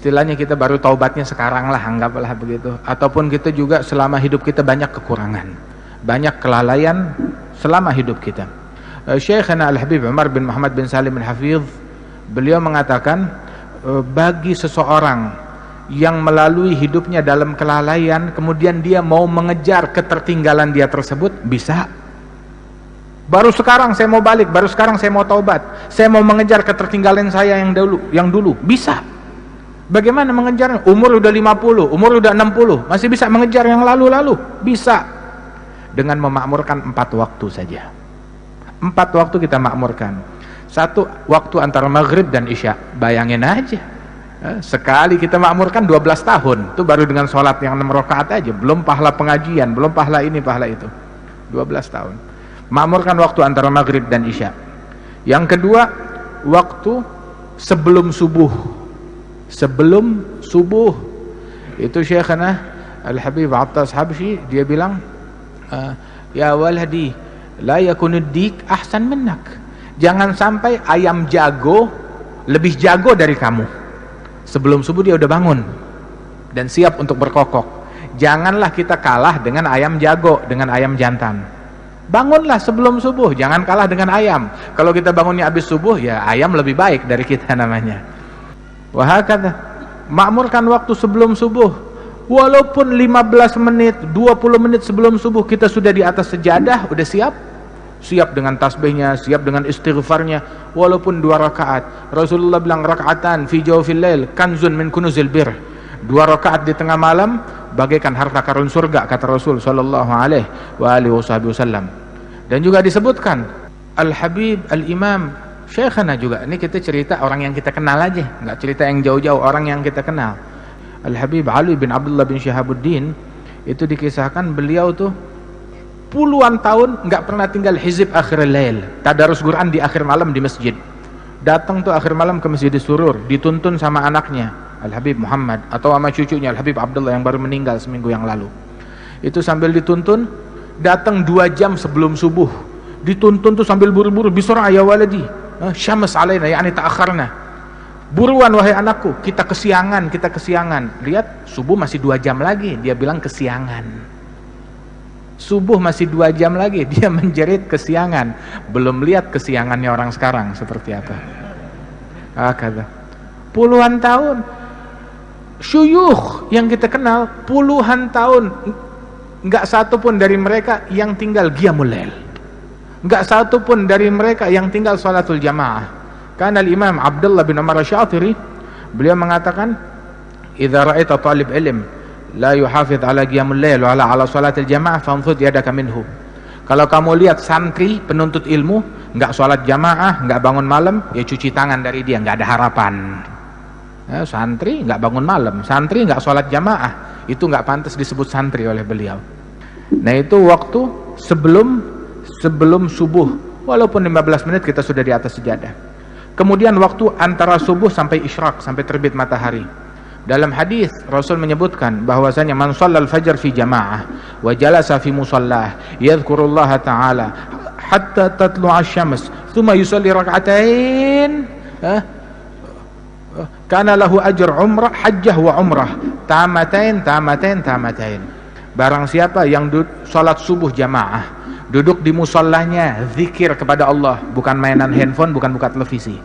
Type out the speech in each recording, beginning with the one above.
Istilahnya kita baru taubatnya sekarang lah, anggaplah begitu. Ataupun kita juga selama hidup kita banyak kekurangan, banyak kelalaian selama hidup kita. Syekhana Al-Habib Umar bin Muhammad bin Salim Al-Hafidh, beliau mengatakan, bagi seseorang yang melalui hidupnya dalam kelalaian, kemudian dia mau mengejar ketertinggalan dia tersebut, bisa. Baru sekarang saya mau balik, baru sekarang saya mau taubat, saya mau mengejar ketertinggalan saya yang dulu, bisa. Bagaimana mengejarnya? Umur udah 50, umur udah 60, masih bisa mengejar yang lalu-lalu? Bisa. Dengan memakmurkan 4 waktu saja. 4 waktu kita makmurkan. 1 waktu antara maghrib dan isya. Bayangin aja. Sekali kita makmurkan 12 tahun. Itu baru dengan sholat yang 6 rakaat aja. Belum pahala pengajian, belum pahala ini, pahala itu. 12 tahun. Makmurkan waktu antara maghrib dan isya. Yang kedua, waktu sebelum subuh. Sebelum subuh. Itu Syekhana Al-Habib Attas Habsyi, dia bilang, ya waladi la yakunud dik ahsan minnak. Jangan sampai ayam jago lebih jago dari kamu. Sebelum subuh dia udah bangun dan siap untuk berkokok. Janganlah kita kalah dengan ayam jago, dengan ayam jantan. Bangunlah sebelum subuh, jangan kalah dengan ayam. Kalau kita bangunnya habis subuh, ya ayam lebih baik dari kita namanya. Wahakata, makmurkan waktu sebelum subuh. Walaupun 15 menit, 20 menit sebelum subuh kita sudah di atas sejadah, udah siap. Siap dengan tasbihnya, siap dengan istighfarnya, walaupun 2 rakaat. Rasulullah bilang, rakaatan fi jawfil lail kanzun min kunuzil bir. 2 rakaat di tengah malam bagaikan harta karun surga, kata Rasul sallallahu alaihi wasallam. Dan juga disebutkan Al-Habib Al-Imam Syekhana juga, ini kita cerita orang yang kita kenal aja, nggak cerita yang jauh-jauh, orang yang kita kenal. Al-Habib Ali bin Abdullah bin Syihabuddin, itu dikisahkan beliau tuh puluhan tahun nggak pernah tinggal hizib akhir lail, tadarus Quran di akhir malam di masjid. Datang tuh akhir malam ke Masjid Surur, dituntun sama anaknya Al-Habib Muhammad, atau sama cucunya Al-Habib Abdullah yang baru meninggal seminggu yang lalu. Itu sambil dituntun, datang 2 jam sebelum subuh, dituntun tuh sambil buru-buru, bisur'a ya waladi, syams alaina, yakni ta'akharna. Buruan wahai anakku, kita kesiangan, kita kesiangan. Lihat, subuh masih 2 jam lagi, dia bilang kesiangan. Subuh masih 2 jam lagi, dia menjerit kesiangan. Belum lihat kesiangannya orang sekarang seperti apa. Kata puluhan tahun, syuyukh yang kita kenal puluhan tahun, nggak satu pun dari mereka yang tinggal qiyamul lail. Enggak satu pun dari mereka yang tinggal salatul jamaah. Karena Imam Abdullah bin Umar Asy-Syatiri, beliau mengatakan, "Idza ra'aita talib ilm la yuhafidz ala qiyamul lail wa ala salatil jamaah famfud yadaka minhu." Kalau kamu lihat santri penuntut ilmu enggak salat jamaah, enggak bangun malam, ya cuci tangan dari dia, enggak ada harapan. Santri enggak bangun malam, santri enggak salat jamaah, itu enggak pantas disebut santri oleh beliau. Nah, itu waktu sebelum subuh, walaupun 15 menit kita sudah di atas sejadah. Kemudian waktu antara subuh sampai isyraq, sampai terbit matahari. Dalam hadis Rasul menyebutkan bahwasanya man shallal fajr fi jamaah wa jalasa fi musallah yadhkurullaha ta'ala hatta tatlu'a asy-syams thumma yusalli rak'atain kana lahu ajr umrah hajjah wa umrah tamatain. Barang siapa yang salat subuh jamaah, duduk di musallahnya, zikir kepada Allah, bukan mainan handphone, bukan buka televisi,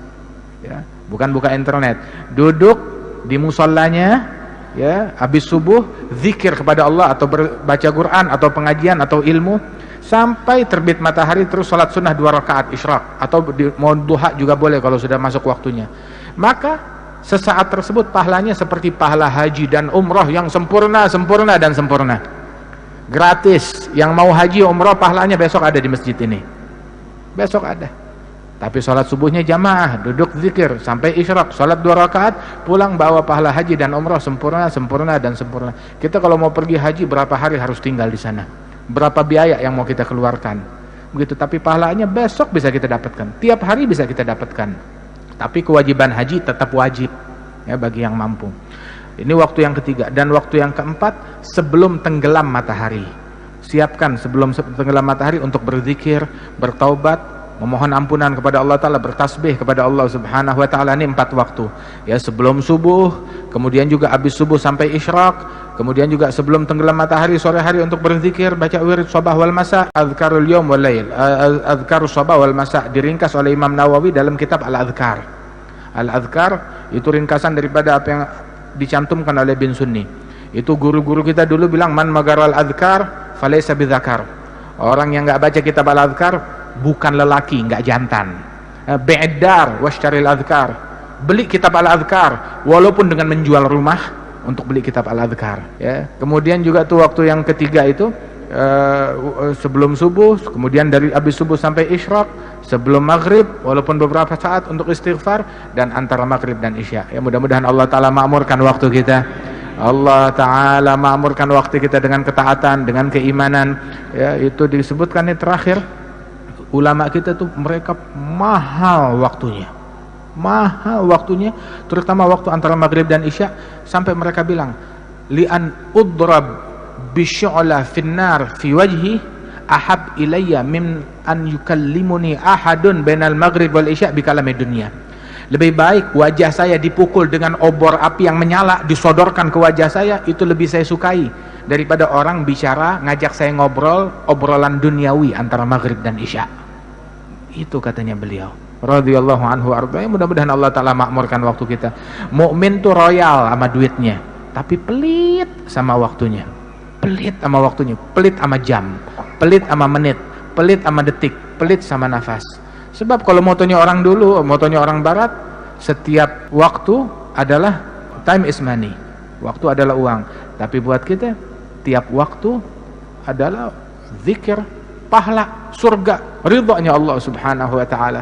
ya, bukan buka internet, duduk di musallahnya, ya, habis subuh zikir kepada Allah atau baca Quran atau pengajian atau ilmu sampai terbit matahari, terus salat sunnah 2 rakaat isyraq atau mau duha juga boleh kalau sudah masuk waktunya. Maka sesaat tersebut pahalanya seperti pahala haji dan umrah yang sempurna. Gratis. Yang mau haji umrah pahalanya besok ada di masjid ini, besok ada. Tapi sholat subuhnya jamaah, duduk zikir sampai isyraq, sholat 2 rakaat, pulang bawa pahala haji dan umrah sempurna. Kita kalau mau pergi haji berapa hari harus tinggal di sana, berapa biaya yang mau kita keluarkan begitu. Tapi pahalanya besok bisa kita dapatkan, tiap hari bisa kita dapatkan. Tapi kewajiban haji tetap wajib, ya, bagi yang mampu. Ini waktu yang ketiga. Dan waktu yang keempat, sebelum tenggelam matahari. Siapkan sebelum tenggelam matahari untuk berzikir, bertaubat, memohon ampunan kepada Allah Ta'ala, bertasbih kepada Allah Subhanahu Wa Ta'ala. Ini 4 waktu ya, sebelum subuh, kemudian juga habis subuh sampai isyraq, kemudian juga sebelum tenggelam matahari sore hari untuk berzikir, baca wirid sabah wal masa, azkarul yawm wal lail, azkarus sabah wal masa, diringkas oleh Imam Nawawi dalam kitab Al-Adhkar. Al-Adhkar itu ringkasan daripada apa yang dicantumkan oleh Bin Sunni. Itu guru-guru kita dulu bilang, man magaral adhkar falaysa bidzakar. Orang yang enggak baca kitab Al-Adhkar bukan lelaki, enggak jantan. Bi'dar washtaril adhkar. Beli kitab Al-Adhkar walaupun dengan menjual rumah untuk beli kitab Al-Adhkar ya. Kemudian juga tuh waktu yang ketiga itu sebelum subuh, kemudian dari habis subuh sampai isyraq, sebelum maghrib walaupun beberapa saat untuk istighfar, dan antara maghrib dan isya. Ya, mudah-mudahan Allah Ta'ala makmurkan waktu kita. Allah Ta'ala makmurkan waktu kita dengan ketaatan, dengan keimanan ya. Itu disebutkan ini terakhir, ulama kita tuh mereka mahal waktunya, terutama waktu antara maghrib dan isya, sampai mereka bilang, li'an udrab bisyu'la finnar fi wajhi ahab ilayya min an yukallimuni ahadun bainal maghrib wal isya bikalami dunia. Lebih baik wajah saya dipukul dengan obor api yang menyala, disodorkan ke wajah saya, itu lebih saya sukai daripada orang bicara ngajak saya ngobrol obrolan duniawi antara maghrib dan isya. Itu katanya beliau radhiyallahu anhu ardhanya. Mudah-mudahan Allah Ta'ala makmurkan waktu kita. Mukmin tuh royal sama duitnya, tapi pelit sama waktunya, pelit sama jam, pelit sama menit, pelit sama detik, pelit sama nafas. Sebab kalau motonya orang dulu, motonya orang barat, setiap waktu adalah time is money, waktu adalah uang. Tapi buat kita tiap waktu adalah zikir, pahala, surga, ridhonya Allah Subhanahu Wa Ta'ala.